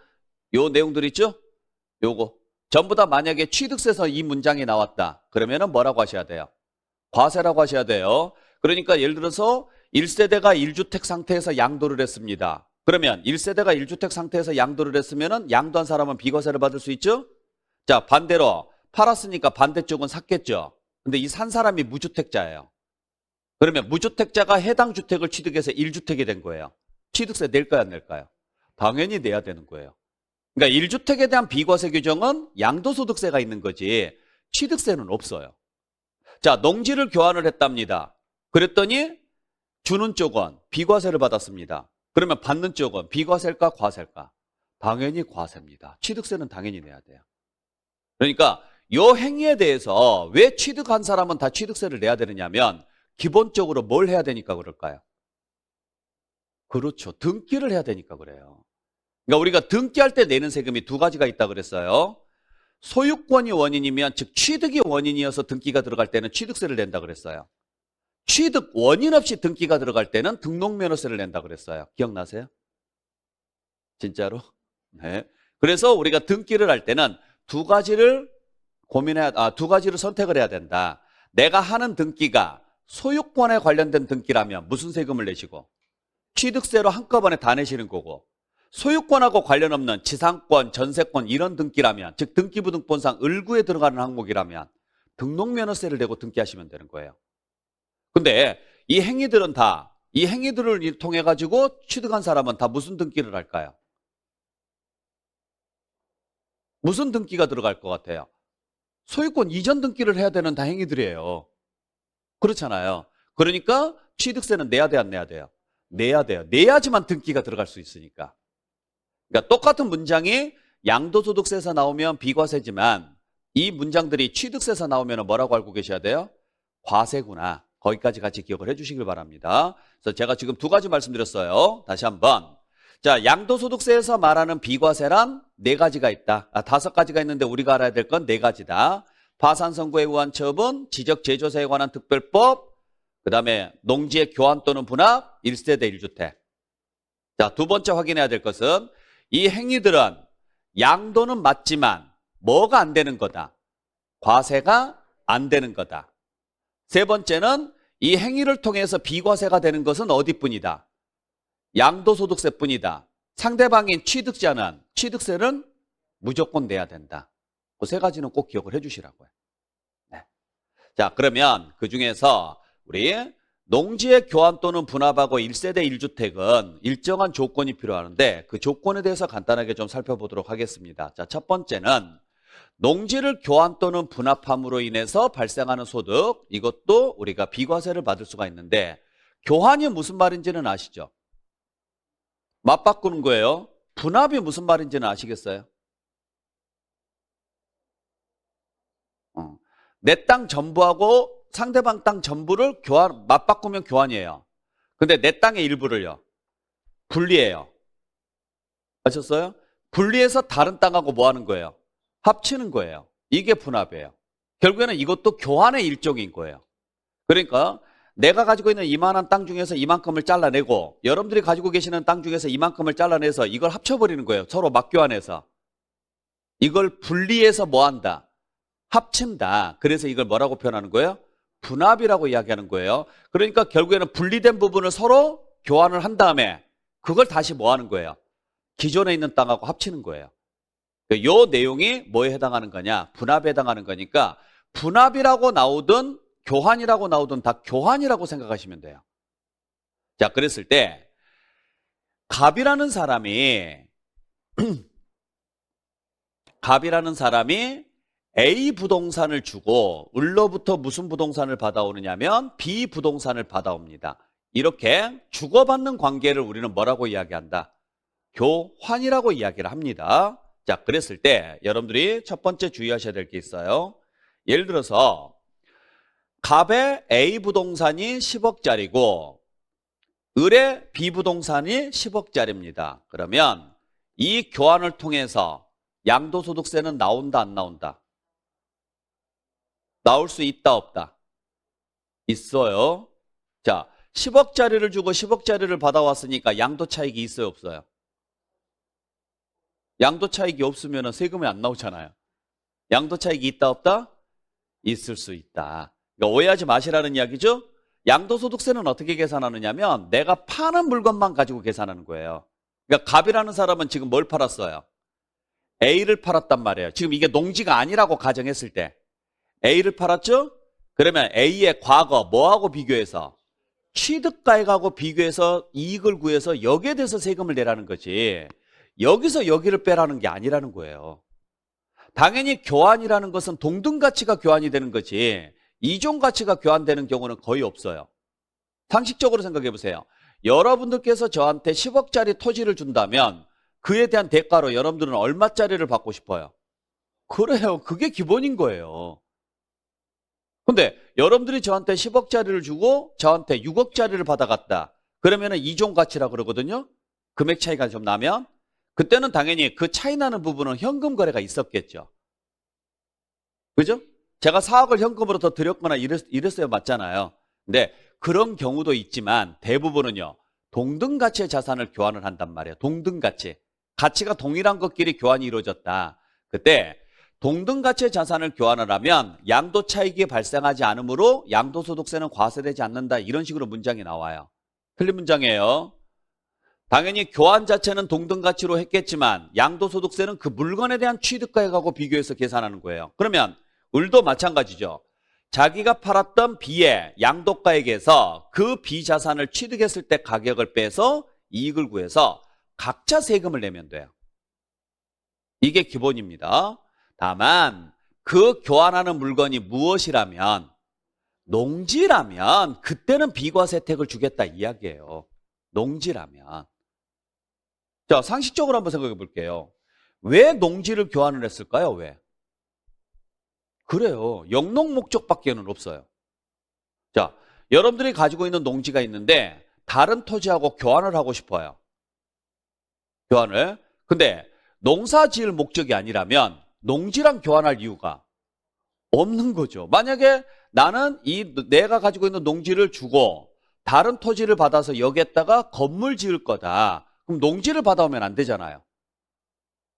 요 내용들 있죠? 요거 전부 다 만약에 취득세에서 이 문장이 나왔다. 그러면은 뭐라고 하셔야 돼요? 과세라고 하셔야 돼요. 그러니까 예를 들어서 1세대가 1주택 상태에서 양도를 했습니다. 그러면 1세대가 1주택 상태에서 양도를 했으면은 양도한 사람은 비과세를 받을 수 있죠? 자, 반대로 팔았으니까 반대쪽은 샀겠죠. 근데 이 산 사람이 무주택자예요. 그러면 무주택자가 해당 주택을 취득해서 1주택이 된 거예요. 취득세 낼까요, 안 낼까요? 당연히 내야 되는 거예요. 그러니까 1주택에 대한 비과세 규정은 양도소득세가 있는 거지 취득세는 없어요. 자, 농지를 교환을 했답니다. 그랬더니 주는 쪽은 비과세를 받았습니다. 그러면 받는 쪽은 비과세일까, 과세일까? 당연히 과세입니다. 취득세는 당연히 내야 돼요. 그러니까 이 행위에 대해서 왜 취득한 사람은 다 취득세를 내야 되느냐면 기본적으로 뭘 해야 되니까 그럴까요? 그렇죠. 등기를 해야 되니까 그래요. 그러니까 우리가 등기할 때 내는 세금이 두 가지가 있다 그랬어요. 소유권이 원인이면 즉 취득이 원인이어서 등기가 들어갈 때는 취득세를 낸다 그랬어요. 취득 원인 없이 등기가 들어갈 때는 등록면허세를 낸다 그랬어요. 기억나세요? 진짜로? 네. 그래서 우리가 등기를 할 때는 두 가지를 두 가지를 선택을 해야 된다. 내가 하는 등기가 소유권에 관련된 등기라면 무슨 세금을 내시고 취득세로 한꺼번에 다 내시는 거고 소유권하고 관련 없는 지상권, 전세권 이런 등기라면 즉 등기부등본상 을구에 들어가는 항목이라면 등록면허세를 내고 등기하시면 되는 거예요. 근데 이 행위들은 다 이 행위들을 통해 가지고 취득한 사람은 다 무슨 등기를 할까요? 무슨 등기가 들어갈 것 같아요? 소유권 이전 등기를 해야 되는 다 행위들이에요. 그렇잖아요. 그러니까 취득세는 내야 돼, 안 내야 돼요? 내야 돼요. 내야지만 등기가 들어갈 수 있으니까. 그러니까 똑같은 문장이 양도소득세에서 나오면 비과세지만 이 문장들이 취득세에서 나오면 뭐라고 알고 계셔야 돼요? 과세구나. 거기까지 같이 기억을 해주시길 바랍니다. 그래서 제가 지금 두 가지 말씀드렸어요. 다시 한번. 자, 양도소득세에서 말하는 비과세란 네 가지가 있다. 다섯 가지가 있는데 우리가 알아야 될 건 네 가지다. 파산선고에 의한 처분, 지적제조세에 관한 특별법, 그 다음에 농지의 교환 또는 분합, 1세대 1주택. 자, 두 번째 확인해야 될 것은 이 행위들은 양도는 맞지만 뭐가 안 되는 거다? 과세가 안 되는 거다. 세 번째는 이 행위를 통해서 비과세가 되는 것은 어디뿐이다? 양도소득세뿐이다. 상대방인 취득자는 취득세는 무조건 내야 된다. 그 세 가지는 꼭 기억을 해주시라고요. 네. 자, 그러면 그 중에서 우리 농지의 교환 또는 분합하고 1세대 1주택은 일정한 조건이 필요하는데 그 조건에 대해서 간단하게 좀 살펴보도록 하겠습니다. 자, 첫 번째는 농지를 교환 또는 분합함으로 인해서 발생하는 소득, 이것도 우리가 비과세를 받을 수가 있는데 교환이 무슨 말인지는 아시죠? 맞바꾸는 거예요. 분합이 무슨 말인지는 아시겠어요? 내 땅 전부하고 상대방 땅 전부를 맞바꾸면 교환이에요. 근데 내 땅의 일부를요. 분리해요. 아셨어요? 분리해서 다른 땅하고 뭐 하는 거예요? 합치는 거예요. 이게 분합이에요. 결국에는 이것도 교환의 일종인 거예요. 그러니까 내가 가지고 있는 이만한 땅 중에서 이만큼을 잘라내고 여러분들이 가지고 계시는 땅 중에서 이만큼을 잘라내서 이걸 합쳐버리는 거예요. 서로 맞교환해서. 이걸 분리해서 뭐 한다? 합친다. 그래서 이걸 뭐라고 표현하는 거예요? 분합이라고 이야기하는 거예요. 그러니까 결국에는 분리된 부분을 서로 교환을 한 다음에 그걸 다시 뭐 하는 거예요? 기존에 있는 땅하고 합치는 거예요. 이 내용이 뭐에 해당하는 거냐? 분합에 해당하는 거니까 분합이라고 나오든 교환이라고 나오든 다 교환이라고 생각하시면 돼요. 자, 그랬을 때 갑이라는 사람이 A 부동산을 주고 을로부터 무슨 부동산을 받아오느냐면 B 부동산을 받아옵니다. 이렇게 주고받는 관계를 우리는 뭐라고 이야기한다? 교환이라고 이야기를 합니다. 자, 그랬을 때 여러분들이 첫 번째 주의하셔야 될 게 있어요. 예를 들어서 갑의 A 부동산이 10억짜리고 을의 B 부동산이 10억짜리입니다. 그러면 이 교환을 통해서 양도소득세는 나온다, 안 나온다? 나올 수 있다, 없다? 있어요. 자, 10억짜리를 주고 10억짜리를 받아왔으니까 양도 차익이 있어요, 없어요? 양도 차익이 없으면 세금이 안 나오잖아요. 양도 차익이 있다, 없다? 있을 수 있다. 그러니까 오해하지 마시라는 이야기죠. 양도소득세는 어떻게 계산하느냐면 내가 파는 물건만 가지고 계산하는 거예요. 그러니까 갑이라는 사람은 지금 뭘 팔았어요? A를 팔았단 말이에요. 지금 이게 농지가 아니라고 가정했을 때 A를 팔았죠? 그러면 A의 과거 뭐하고 비교해서? 취득가액하고 비교해서 이익을 구해서 여기에 대해서 세금을 내라는 거지 여기서 여기를 빼라는 게 아니라는 거예요. 당연히 교환이라는 것은 동등가치가 교환이 되는 거지 이종가치가 교환되는 경우는 거의 없어요. 상식적으로 생각해 보세요. 여러분들께서 저한테 10억짜리 토지를 준다면 그에 대한 대가로 여러분들은 얼마짜리를 받고 싶어요? 그래요. 그게 기본인 거예요. 근데 여러분들이 저한테 10억짜리를 주고 저한테 6억짜리를 받아갔다. 그러면은 이종가치라 그러거든요. 금액 차이가 좀 나면 그때는 당연히 그 차이 나는 부분은 현금 거래가 있었겠죠. 그죠? 제가 4억을 현금으로 더 드렸거나 이랬어야 맞잖아요. 근데 그런 경우도 있지만 대부분은요. 동등가치의 자산을 교환을 한단 말이에요. 동등가치. 가치가 동일한 것끼리 교환이 이루어졌다. 그때 동등가치의 자산을 교환을 하면 양도 차익이 발생하지 않으므로 양도소득세는 과세되지 않는다. 이런 식으로 문장이 나와요. 틀린 문장이에요. 당연히 교환 자체는 동등가치로 했겠지만 양도소득세는 그 물건에 대한 취득가액하고 비교해서 계산하는 거예요. 그러면 을도 마찬가지죠. 자기가 팔았던 B의 양도가액에서 그 B 자산을 취득했을 때 가격을 빼서 이익을 구해서 각자 세금을 내면 돼요. 이게 기본입니다. 다만 그 교환하는 물건이 무엇이라면 농지라면 그때는 비과세 혜택을 주겠다 이야기예요. 농지라면. 자, 상식적으로 한번 생각해 볼게요. 왜 농지를 교환을 했을까요? 왜? 그래요. 영농 목적밖에는 없어요. 자, 여러분들이 가지고 있는 농지가 있는데 다른 토지하고 교환을 하고 싶어요. 교환을. 근데 농사 지을 목적이 아니라면 농지랑 교환할 이유가 없는 거죠. 만약에 나는 내가 가지고 있는 농지를 주고 다른 토지를 받아서 여기에다가 건물 지을 거다. 그럼 농지를 받아오면 안 되잖아요.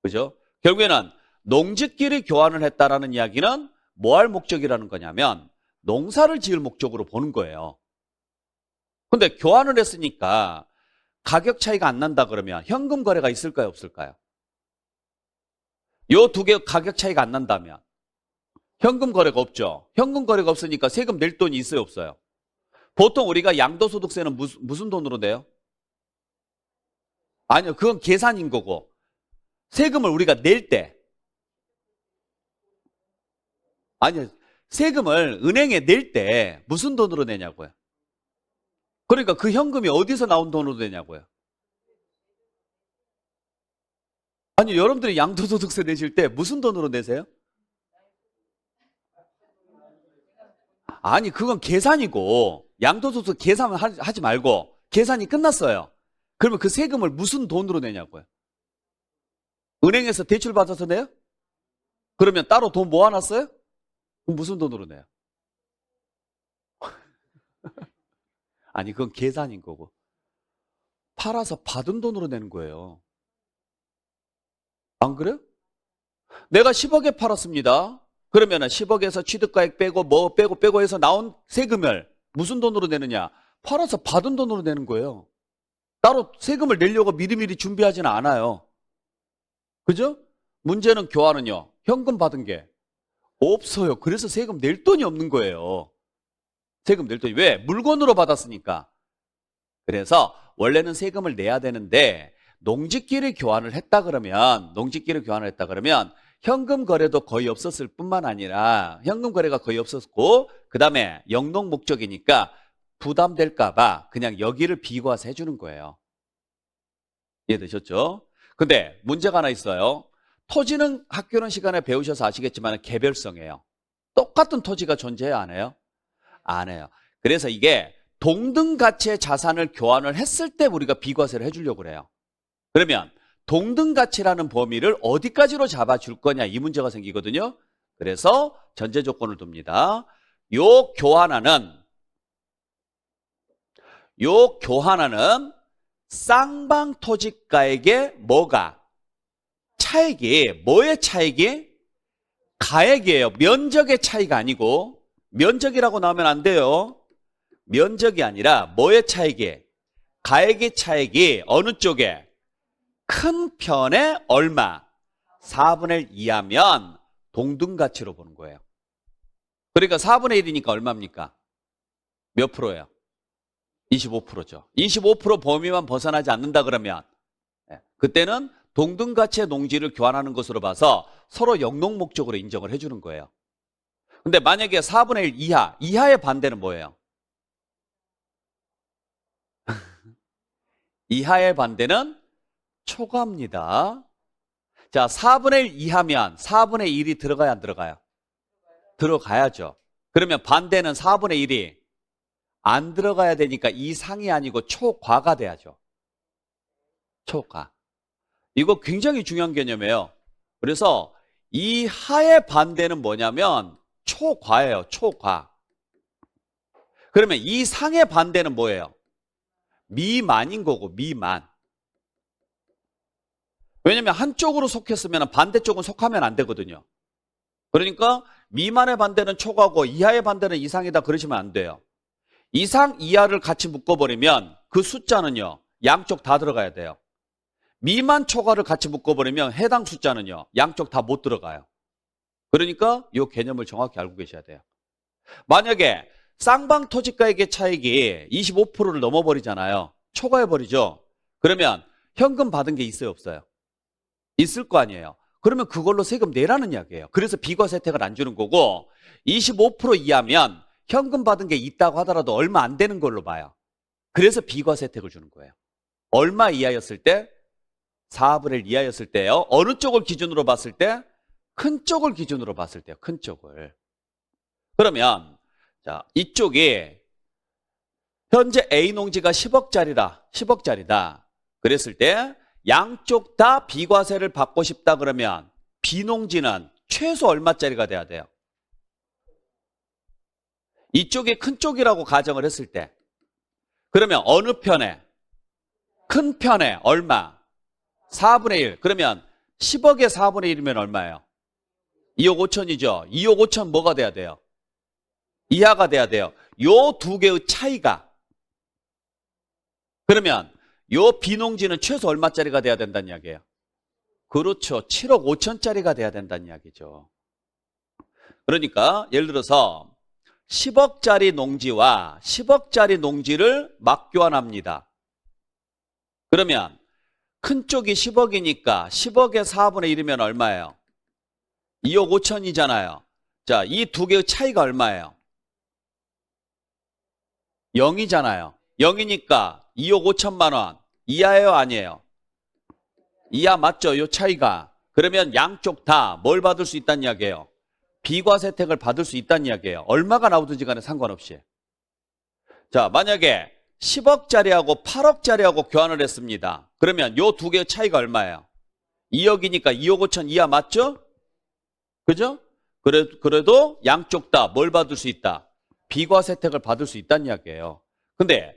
그죠? 결국에는 농지끼리 교환을 했다라는 이야기는 뭐 할 목적이라는 거냐면 농사를 지을 목적으로 보는 거예요. 근데 교환을 했으니까 가격 차이가 안 난다 그러면 현금 거래가 있을까요? 없을까요? 요 두 개 가격 차이가 안 난다면 현금 거래가 없죠. 현금 거래가 없으니까 세금 낼 돈이 있어요? 없어요? 보통 우리가 양도소득세는 무슨 돈으로 내요? 아니요. 그건 계산인 거고 세금을 우리가 낼 때 아니요. 세금을 은행에 낼 때 무슨 돈으로 내냐고요. 그러니까 그 현금이 어디서 나온 돈으로 내냐고요. 아니 여러분들이 양도소득세 내실 때 무슨 돈으로 내세요? 아니 그건 계산이고 양도소득 계산을 하지 말고 계산이 끝났어요. 그러면 그 세금을 무슨 돈으로 내냐고요. 은행에서 대출 받아서 내요? 그러면 따로 돈 모아놨어요? 그럼 무슨 돈으로 내요? 아니, 그건 계산인 거고. 팔아서 받은 돈으로 내는 거예요. 안 그래요? 내가 10억에 팔았습니다. 그러면은 10억에서 취득가액 빼고 뭐 빼고 해서 나온 세금을 무슨 돈으로 내느냐? 팔아서 받은 돈으로 내는 거예요. 따로 세금을 내려고 미리미리 준비하지는 않아요. 그죠? 문제는 교환은요. 현금 받은 게 없어요. 그래서 세금 낼 돈이 없는 거예요. 세금 낼 돈이. 왜? 물건으로 받았으니까. 그래서 원래는 세금을 내야 되는데 농지끼리 교환을 했다 그러면 현금 거래도 거의 없었을 뿐만 아니라 현금 거래가 거의 없었고 그다음에 영농 목적이니까 부담될까 봐 그냥 여기를 비과세 해주는 거예요. 이해되셨죠? 근데 문제가 하나 있어요. 토지는 학교는 시간에 배우셔서 아시겠지만 개별성이에요. 똑같은 토지가 존재해야 안 해요? 안 해요. 그래서 이게 동등 가치의 자산을 교환을 했을 때 우리가 비과세를 해주려고 그래요. 그러면 동등 가치라는 범위를 어디까지로 잡아줄 거냐 이 문제가 생기거든요. 그래서 전제 조건을 둡니다. 요 교환하는 쌍방토지가액의 뭐가? 차액이 뭐의 차익이? 가액이에요. 면적의 차이가 아니고 면적이라고 나오면 안 돼요. 면적이 아니라 뭐의 차익이? 가액의 차익이 어느 쪽에? 큰 편에 얼마? 4분의 1 이하면 동등가치로 보는 거예요. 그러니까 4분의 1이니까 얼마입니까? 몇 프로예요? 25%죠. 25% 범위만 벗어나지 않는다 그러면 그때는 동등가치의 농지를 교환하는 것으로 봐서 서로 영농 목적으로 인정을 해주는 거예요. 근데 만약에 4분의 1 이하의 반대는 뭐예요? 이하의 반대는 초과입니다. 자, 4분의 1 이하면 4분의 1이 들어가야 안 들어가요? 들어가야죠. 그러면 반대는 4분의 1이 안 들어가야 되니까 이상이 아니고 초과가 돼야죠. 초과. 이거 굉장히 중요한 개념이에요. 그래서 이하의 반대는 뭐냐면 초과예요. 초과. 그러면 이상의 반대는 뭐예요? 미만인 거고 미만. 왜냐면 한쪽으로 속했으면 반대쪽은 속하면 안 되거든요. 그러니까 미만의 반대는 초과고 이하의 반대는 이상이다 그러시면 안 돼요. 이상, 이하를 같이 묶어버리면 그 숫자는요. 양쪽 다 들어가야 돼요. 미만, 초과를 같이 묶어버리면 해당 숫자는요. 양쪽 다 못 들어가요. 그러니까 이 개념을 정확히 알고 계셔야 돼요. 만약에 쌍방토지가액의 차익이 25%를 넘어버리잖아요. 초과해버리죠. 그러면 현금 받은 게 있어요, 없어요? 있을 거 아니에요. 그러면 그걸로 세금 내라는 이야기예요. 그래서 비과세 혜택을 안 주는 거고 25% 이하면 현금 받은 게 있다고 하더라도 얼마 안 되는 걸로 봐요. 그래서 비과세 혜택을 주는 거예요. 얼마 이하였을 때? 4분의 1 이하였을 때요. 어느 쪽을 기준으로 봤을 때? 큰 쪽을 기준으로 봤을 때요. 큰 쪽을. 그러면 자, 이쪽이 현재 A 농지가 10억짜리다. 그랬을 때 양쪽 다 비과세를 받고 싶다 그러면 B 농지는 최소 얼마짜리가 돼야 돼요? 이쪽이 큰 쪽이라고 가정을 했을 때 그러면 어느 편에? 큰 편에 얼마? 4분의 1. 그러면 10억에 4분의 1이면 얼마예요? 2억 5천이죠. 2억 5천 뭐가 돼야 돼요? 이하가 돼야 돼요. 요 두 개의 차이가. 그러면 요 비농지는 최소 얼마짜리가 돼야 된다는 이야기예요? 그렇죠. 7억 5천짜리가 돼야 된다는 이야기죠. 그러니까 예를 들어서 10억짜리 농지와 10억짜리 농지를 맞교환합니다. 그러면 큰 쪽이 10억이니까 10억에 4분의 1이면 얼마예요? 2억 5천이잖아요. 자, 이 두 개의 차이가 얼마예요? 0이잖아요. 0이니까 2억 5천만 원. 이하예요, 아니에요? 이하 맞죠? 이 차이가. 그러면 양쪽 다 뭘 받을 수 있다는 이야기예요? 비과세 혜택을 받을 수 있다는 이야기예요. 얼마가 나오든지 간에 상관없이. 자, 만약에 10억짜리하고 8억짜리하고 교환을 했습니다. 그러면 이 두 개의 차이가 얼마예요? 2억이니까 2억 5천 이하 맞죠? 그죠? 그래도 양쪽 다 뭘 받을 수 있다? 비과세 혜택을 받을 수 있다는 이야기예요. 근데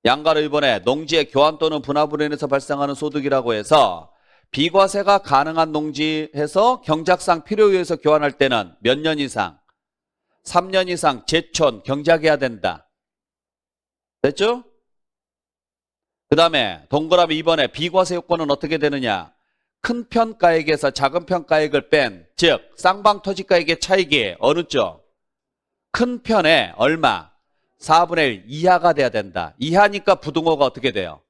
양가로 1번에 농지의 교환 또는 분할으로 인해서 발생하는 소득이라고 해서 비과세가 가능한 농지에서 경작상 필요에 의해서 교환할 때는 몇 년 이상? 3년 이상 제촌 경작해야 된다. 됐죠? 그 다음에 동그라미 2번에 비과세 요건은 어떻게 되느냐? 큰 편가액에서 작은 편가액을 뺀, 즉 쌍방토지가액의 차익이 어느 쪽? 큰 편에 얼마? 4분의 1 이하가 돼야 된다. 이하니까 부등호가 어떻게 돼요?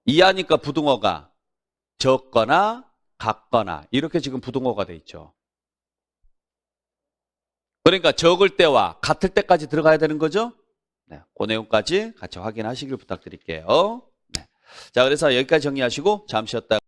이하니까 부등호가 적거나 같거나 이렇게 지금 부등호가 돼 있죠. 그러니까 적을 때와 같을 때까지 들어가야 되는 거죠. 네, 그 내용까지 같이 확인하시길 부탁드릴게요. 네. 자, 그래서 여기까지 정리하시고 잠시 쉬었다가